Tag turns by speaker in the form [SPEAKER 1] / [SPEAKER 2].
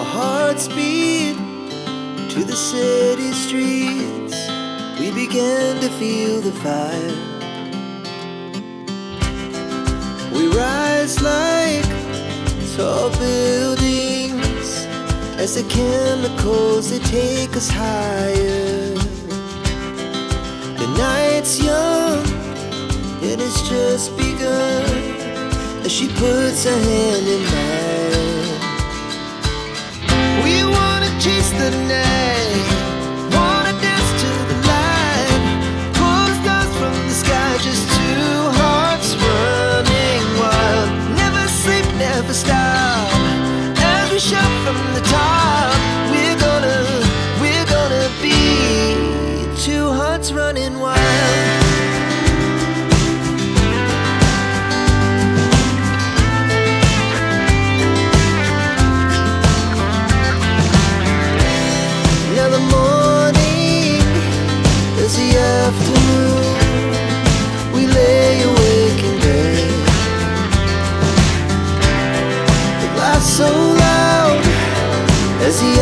[SPEAKER 1] Our hearts beat to the city streets. We began to feel the fire. We rise like tall buildings as the chemicals, they take us higher. The night's young, it has just begun, as she puts her hand in mine. We wanna chase the night, wanna dance to the light, pull the stars from the sky, just two hearts running wild. Never sleep, never stop, as we shout from the top. We're gonna be two hearts running wild. Now the morning is the afternoon. We lay awake in bed. The laughs so loud as the